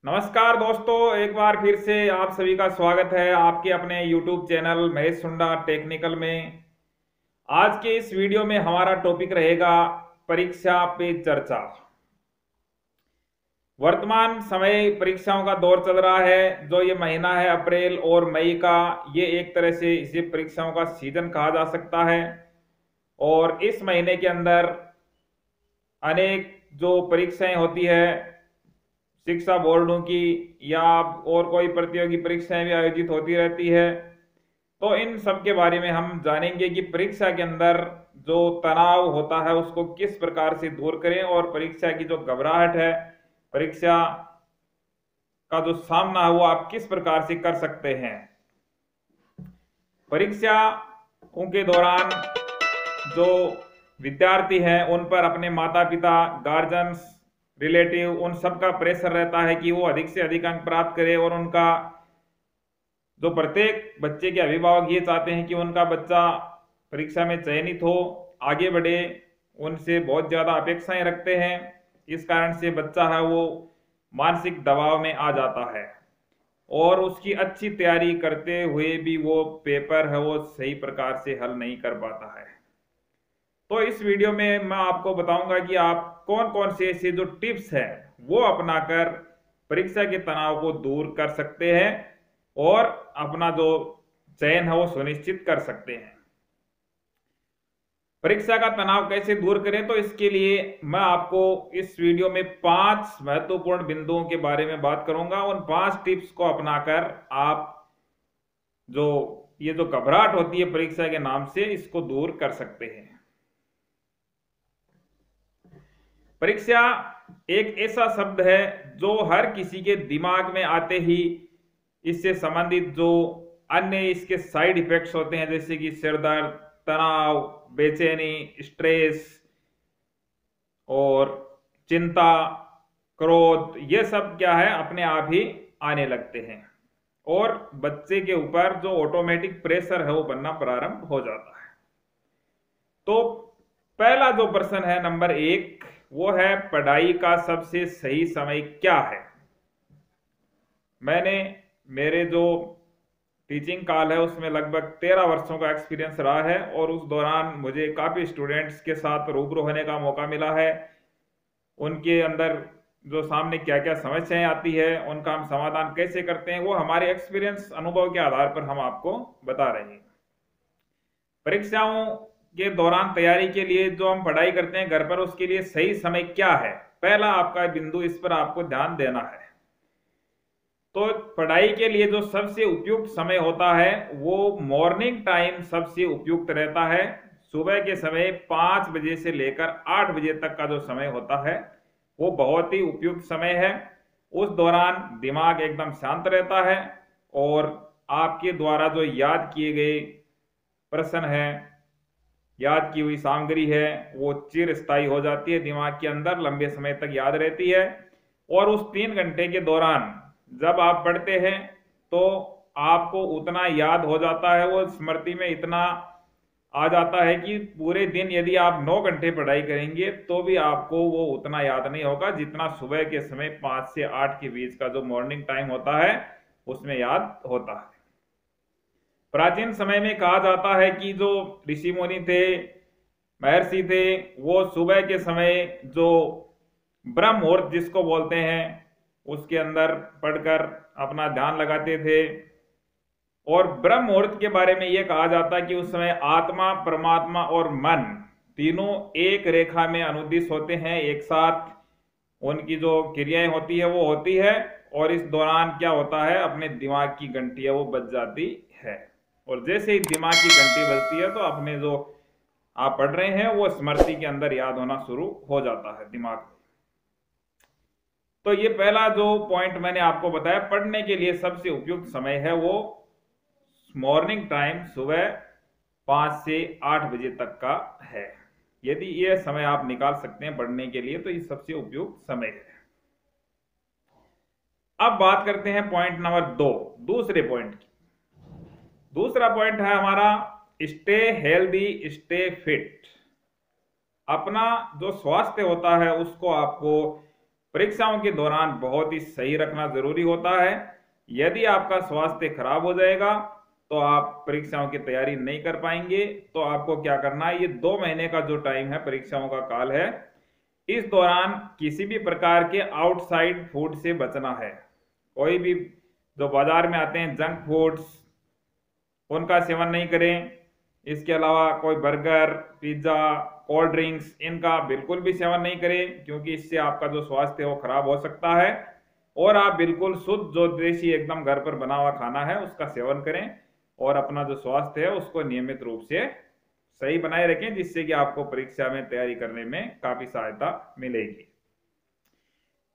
नमस्कार दोस्तों, एक बार फिर से आप सभी का स्वागत है आपके अपने YouTube चैनल महेश सुंडा टेक्निकल में। आज के इस वीडियो में हमारा टॉपिक रहेगा परीक्षा पे चर्चा। वर्तमान समय परीक्षाओं का दौर चल रहा है। जो ये महीना है अप्रैल और मई का, ये एक तरह से इसे परीक्षाओं का सीजन कहा जा सकता है। और इस महीने के अंदर अनेक जो परीक्षाएं होती है शिक्षा बोर्डों की या और कोई प्रतियोगी परीक्षाएं भी आयोजित होती रहती है। तो इन सब के बारे में हम जानेंगे कि परीक्षा के अंदर जो तनाव होता है उसको किस प्रकार से दूर करें और परीक्षा की जो घबराहट है, परीक्षा का जो सामना है वो आप किस प्रकार से कर सकते हैं। परीक्षाओं के दौरान जो विद्यार्थी हैं उन पर अपने माता पिता, गार्जियंस, रिलेटिव, उन सबका प्रेशर रहता है कि वो अधिक से अधिक अंक प्राप्त करे। और उनका जो प्रत्येक बच्चे के अभिभावक ये चाहते हैं कि उनका बच्चा परीक्षा में चयनित हो, आगे बढ़े, उनसे बहुत ज्यादा अपेक्षाएं रखते हैं। इस कारण से बच्चा है वो मानसिक दबाव में आ जाता है और उसकी अच्छी तैयारी करते हुए भी वो पेपर है वो सही प्रकार से हल नहीं कर पाता है। तो इस वीडियो में मैं आपको बताऊंगा कि आप कौन कौन से ऐसे जो टिप्स हैं वो अपनाकर परीक्षा के तनाव को दूर कर सकते हैं और अपना जो चयन है वो सुनिश्चित कर सकते हैं। परीक्षा का तनाव कैसे दूर करें, तो इसके लिए मैं आपको इस वीडियो में 5 महत्वपूर्ण बिंदुओं के बारे में बात करूंगा। उन 5 टिप्स को अपनाकर आप जो ये जो घबराहट होती है परीक्षा के नाम से, इसको दूर कर सकते हैं। परीक्षा एक ऐसा शब्द है जो हर किसी के दिमाग में आते ही इससे संबंधित जो अन्य इसके साइड इफेक्ट्स होते हैं, जैसे कि सिरदर्द, तनाव, बेचैनी, स्ट्रेस और चिंता, क्रोध, ये सब क्या है अपने आप ही आने लगते हैं और बच्चे के ऊपर जो ऑटोमेटिक प्रेशर है वो बनना प्रारंभ हो जाता है। तो पहला जो प्रश्न है नंबर 1, वो है पढ़ाई का सबसे सही समय क्या है। मैंने मेरे जो टीचिंग काल है उसमें लगभग 13 वर्षों का एक्सपीरियंस रहा है और उस दौरान मुझे काफ़ी स्टूडेंट्स के साथ रूबरू होने का मौका मिला है। उनके अंदर जो सामने क्या क्या समस्याएं आती है, उनका हम समाधान कैसे करते हैं, वो हमारे एक्सपीरियंस अनुभव के आधार पर हम आपको बता रहे हैं। परीक्षाओं के दौरान तैयारी के लिए जो हम पढ़ाई करते हैं घर पर, उसके लिए सही समय क्या है, पहला आपका बिंदु, इस पर आपको ध्यान देना है। तो पढ़ाई के लिए जो सबसे उपयुक्त समय होता है वो मॉर्निंग टाइम सबसे उपयुक्त रहता है। सुबह के समय 5 बजे से लेकर 8 बजे तक का जो समय होता है वो बहुत ही उपयुक्त समय है। उस दौरान दिमाग एकदम शांत रहता है और आपके द्वारा जो याद किए गए प्रश्न है, याद की हुई सामग्री है, वो चिरस्थायी हो जाती है, दिमाग के अंदर लंबे समय तक याद रहती है। और उस 3 घंटे के दौरान जब आप पढ़ते हैं तो आपको उतना याद हो जाता है, वो स्मृति में इतना आ जाता है कि पूरे दिन यदि आप 9 घंटे पढ़ाई करेंगे तो भी आपको वो उतना याद नहीं होगा जितना सुबह के समय 5 से 8 के बीच का जो मॉर्निंग टाइम होता है उसमें याद होता है। प्राचीन समय में कहा जाता है कि जो ऋषि मुनि थे, महर्षि थे, वो सुबह के समय जो ब्रह्म मुहूर्त जिसको बोलते हैं उसके अंदर पढ़कर अपना ध्यान लगाते थे। और ब्रह्म मुहूर्त के बारे में यह कहा जाता है कि उस समय आत्मा, परमात्मा और मन तीनों एक रेखा में अनुदिश होते हैं, एक साथ उनकी जो क्रियाएं होती है वो होती है। और इस दौरान क्या होता है, अपने दिमाग की घंटी है वो बज जाती है और जैसे ही दिमाग की घंटी बजती है तो अपने जो आप पढ़ रहे हैं वो स्मृति के अंदर याद होना शुरू हो जाता है दिमाग में। तो ये पहला जो पॉइंट मैंने आपको बताया, पढ़ने के लिए सबसे उपयुक्त समय है वो मॉर्निंग टाइम, सुबह 5 से 8 बजे तक का है। यदि ये समय आप निकाल सकते हैं पढ़ने के लिए तो ये सबसे उपयुक्त समय है। अब बात करते हैं पॉइंट नंबर 2, दूसरे पॉइंट की। दूसरा पॉइंट है हमारा स्टे हेल्दी, स्टे फिट। अपना जो स्वास्थ्य होता है उसको आपको परीक्षाओं के दौरान बहुत ही सही रखना जरूरी होता है। यदि आपका स्वास्थ्य खराब हो जाएगा तो आप परीक्षाओं की तैयारी नहीं कर पाएंगे। तो आपको क्या करना है, ये 2 महीने का जो टाइम है, परीक्षाओं का काल है, इस दौरान किसी भी प्रकार के आउटसाइड फूड से बचना है। कोई भी जो बाजार में आते हैं जंक फूड्स, उनका सेवन नहीं करें। इसके अलावा कोई बर्गर, पिज्जा, कोल्ड ड्रिंक्स, इनका बिल्कुल भी सेवन नहीं करें, क्योंकि इससे आपका जो स्वास्थ्य है वो खराब हो सकता है। और आप बिल्कुल शुद्ध जो देसी एकदम घर पर बना हुआ खाना है उसका सेवन करें और अपना जो स्वास्थ्य है उसको नियमित रूप से सही बनाए रखें, जिससे कि आपको परीक्षा में तैयारी करने में काफी सहायता मिलेगी।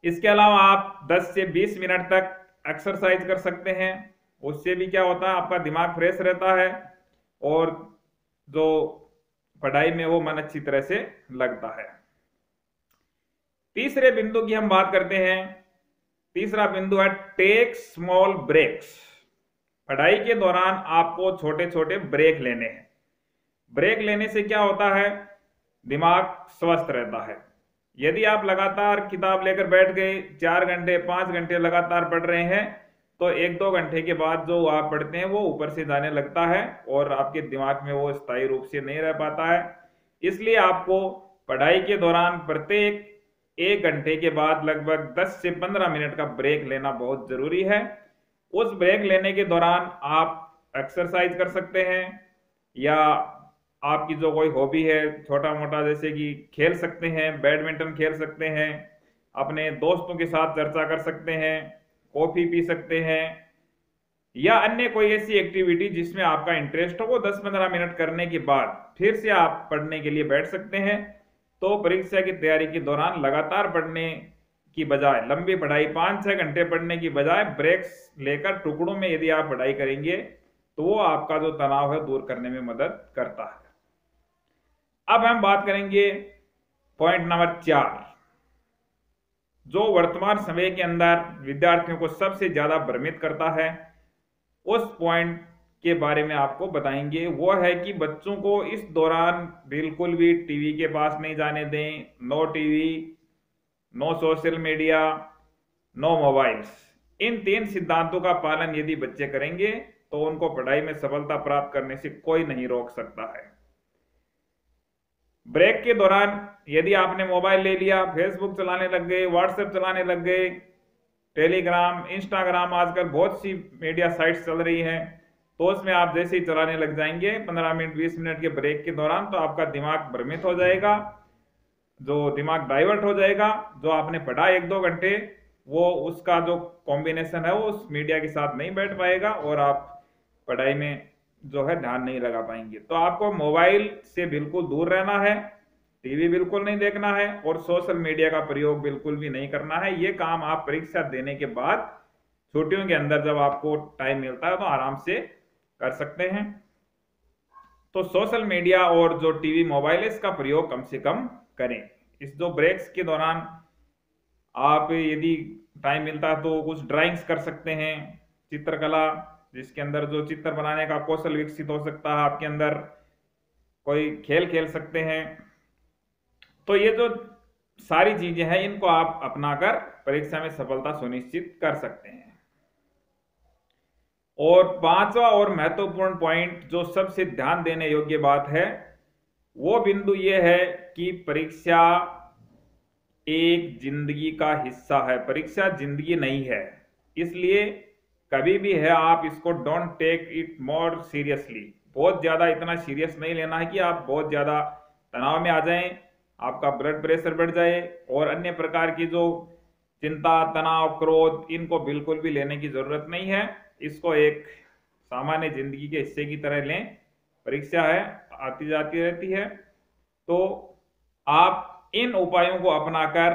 इसके अलावा आप 10 से 20 मिनट तक एक्सरसाइज कर सकते हैं। उससे भी क्या होता है, आपका दिमाग फ्रेश रहता है और जो पढ़ाई में वो मन अच्छी तरह से लगता है। तीसरे बिंदु की हम बात करते हैं। तीसरा बिंदु है टेक स्मॉल ब्रेक्स। पढ़ाई के दौरान आपको छोटे छोटे ब्रेक लेने हैं। ब्रेक लेने से क्या होता है, दिमाग स्वस्थ रहता है। यदि आप लगातार किताब लेकर बैठ गए, 4 घंटे 5 घंटे लगातार पढ़ रहे हैं, तो 1-2 घंटे के बाद जो आप पढ़ते हैं वो ऊपर से जाने लगता है और आपके दिमाग में वो स्थायी रूप से नहीं रह पाता है। इसलिए आपको पढ़ाई के दौरान प्रत्येक 1 घंटे के बाद लगभग 10 से 15 मिनट का ब्रेक लेना बहुत जरूरी है। उस ब्रेक लेने के दौरान आप एक्सरसाइज कर सकते हैं या आपकी जो कोई हॉबी है छोटा मोटा, जैसे कि खेल सकते हैं, बैडमिंटन खेल सकते हैं, अपने दोस्तों के साथ चर्चा कर सकते हैं, कॉफी पी सकते हैं, या अन्य कोई ऐसी एक्टिविटी जिसमें आपका इंटरेस्ट हो, वो 10-15 मिनट करने के बाद फिर से आप पढ़ने के लिए बैठ सकते हैं। तो परीक्षा की तैयारी के दौरान लगातार पढ़ने की बजाय, लंबी पढ़ाई 5-6 घंटे पढ़ने की बजाय ब्रेक्स लेकर टुकड़ों में यदि आप पढ़ाई करेंगे तो वो आपका जो तनाव है दूर करने में मदद करता है। अब हम बात करेंगे पॉइंट नंबर 4, जो वर्तमान समय के अंदर विद्यार्थियों को सबसे ज्यादा भ्रमित करता है। उस पॉइंट के बारे में आपको बताएंगे। वो है कि बच्चों को इस दौरान बिल्कुल भी टीवी के पास नहीं जाने दें। No TV, no social media, no mobiles. इन 3 सिद्धांतों का पालन यदि बच्चे करेंगे तो उनको पढ़ाई में सफलता प्राप्त करने से कोई नहीं रोक सकता है। ब्रेक के दौरान यदि आपने मोबाइल ले लिया, फेसबुक चलाने लग गए, व्हाट्सएप चलाने लग गए, टेलीग्राम, इंस्टाग्राम, आजकल बहुत सी मीडिया साइट्स चल रही हैं, तो उसमें आप जैसे ही चलाने लग जाएंगे 15 मिनट 20 मिनट के ब्रेक के दौरान, तो आपका दिमाग भ्रमित हो जाएगा, जो दिमाग डाइवर्ट हो जाएगा। जो आपने पढ़ा 1-2 घंटे, वो उसका जो कॉम्बिनेशन है वो उस मीडिया के साथ नहीं बैठ पाएगा और आप पढ़ाई में जो है ध्यान नहीं लगा पाएंगे। तो आपको मोबाइल से बिल्कुल दूर रहना है, टीवी बिल्कुल नहीं देखना है और सोशल मीडिया का प्रयोग बिल्कुल भी नहीं करना है। ये काम आप परीक्षा देने के बाद छुट्टियों के अंदर जब आपको टाइम मिलता है तो आराम से कर सकते हैं। तो सोशल मीडिया और जो टीवी मोबाइल है इसका प्रयोग कम से कम करें। इस जो ब्रेक्स के दौरान आप यदि टाइम मिलता है तो कुछ ड्राइंग्स कर सकते हैं, चित्रकला, जिसके अंदर जो चित्र बनाने का कौशल विकसित हो सकता है आपके अंदर, कोई खेल खेल सकते हैं। तो ये जो सारी चीजें हैं इनको आप अपनाकर परीक्षा में सफलता सुनिश्चित कर सकते हैं। और 5वां और महत्वपूर्ण पॉइंट, जो सबसे ध्यान देने योग्य बात है, वो बिंदु ये है कि परीक्षा एक जिंदगी का हिस्सा है। परीक्षा जिंदगी नहीं है, इसलिए कभी भी है आप इसको don't take it more seriously. बहुत ज्यादा इतना सीरियस नहीं लेना है कि आप बहुत ज्यादा तनाव में आ जाएं, आपका ब्लड प्रेशर बढ़ जाए और अन्य प्रकार की जो चिंता, तनाव, क्रोध, इनको बिल्कुल भी लेने की जरूरत नहीं है। इसको एक सामान्य जिंदगी के हिस्से की तरह लें। परीक्षा है, आती जाती रहती है, तो आप इन उपायों को अपनाकर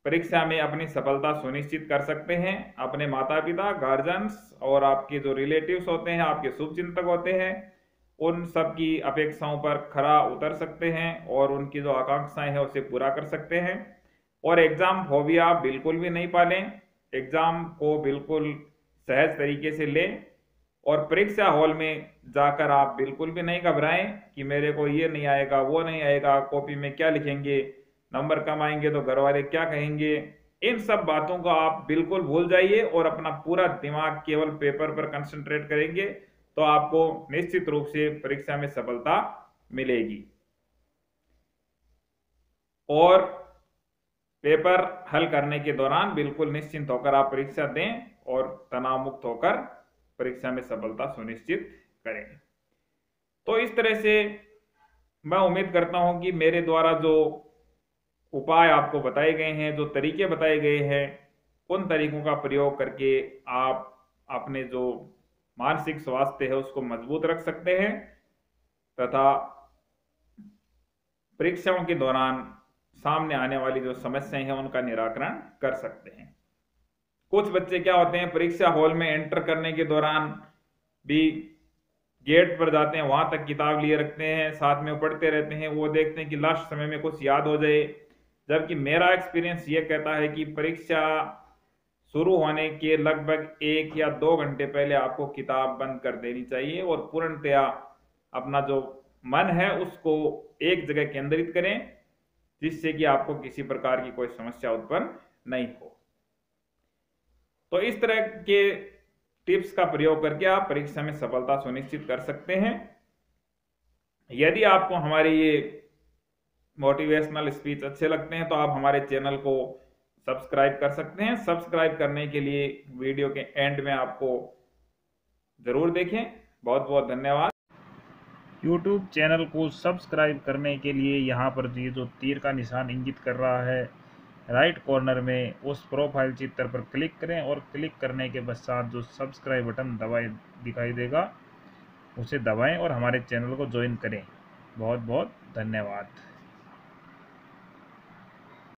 परीक्षा में अपनी सफलता सुनिश्चित कर सकते हैं। अपने माता पिता, गार्जियंस और आपके जो रिलेटिव्स होते हैं, आपके शुभचिंतक होते हैं, उन सब की अपेक्षाओं पर खरा उतर सकते हैं और उनकी जो आकांक्षाएं हैं उसे पूरा कर सकते हैं। और एग्जाम फोबिया बिल्कुल भी नहीं पालें। एग्जाम को बिल्कुल सहज तरीके से लें और परीक्षा हॉल में जाकर आप बिल्कुल भी नहीं घबराएं कि मेरे को ये नहीं आएगा, वो नहीं आएगा, कॉपी में क्या लिखेंगे, नंबर कम आएंगे तो घर वाले क्या कहेंगे, इन सब बातों को आप बिल्कुल भूल जाइए और अपना पूरा दिमाग केवल पेपर पर कंसंट्रेट करेंगे तो आपको निश्चित रूप से परीक्षा में सफलता मिलेगी। और पेपर हल करने के दौरान बिल्कुल निश्चिंत होकर आप परीक्षा दें और तनाव मुक्त होकर परीक्षा में सफलता सुनिश्चित करें। तो इस तरह से मैं उम्मीद करता हूं कि मेरे द्वारा जो उपाय आपको बताए गए हैं, जो तरीके बताए गए हैं, उन तरीकों का प्रयोग करके आप अपने जो मानसिक स्वास्थ्य है उसको मजबूत रख सकते हैं तथा परीक्षाओं के दौरान सामने आने वाली जो समस्याएं हैं उनका निराकरण कर सकते हैं। कुछ बच्चे क्या होते हैं, परीक्षा हॉल में एंटर करने के दौरान भी गेट पर जाते हैं, वहां तक किताब लिए रखते हैं, साथ में पढ़ते रहते हैं, वो देखते हैं कि लास्ट समय में कुछ याद हो जाए। जबकि मेरा एक्सपीरियंस ये कहता है कि परीक्षा शुरू होने के लगभग 1 या 2 घंटे पहले आपको किताब बंद कर देनी चाहिए और पूर्णतया अपना जो मन है उसको एक जगह केंद्रित करें, जिससे कि आपको किसी प्रकार की कोई समस्या उत्पन्न नहीं हो। तो इस तरह के टिप्स का प्रयोग करके आप परीक्षा में सफलता सुनिश्चित कर सकते हैं। यदि आपको हमारे ये मोटिवेशनल स्पीच अच्छे लगते हैं तो आप हमारे चैनल को सब्सक्राइब कर सकते हैं। सब्सक्राइब करने के लिए वीडियो के एंड में आपको जरूर देखें। बहुत बहुत धन्यवाद। YouTube चैनल को सब्सक्राइब करने के लिए यहाँ पर ये जो तीर का निशान इंगित कर रहा है राइट कॉर्नर में, उस प्रोफाइल चित्र पर क्लिक करें और क्लिक करने के पश्चात जो सब्सक्राइब बटन दबाए दिखाई देगा उसे दबाएं और हमारे चैनल को ज्वाइन करें। बहुत बहुत धन्यवाद।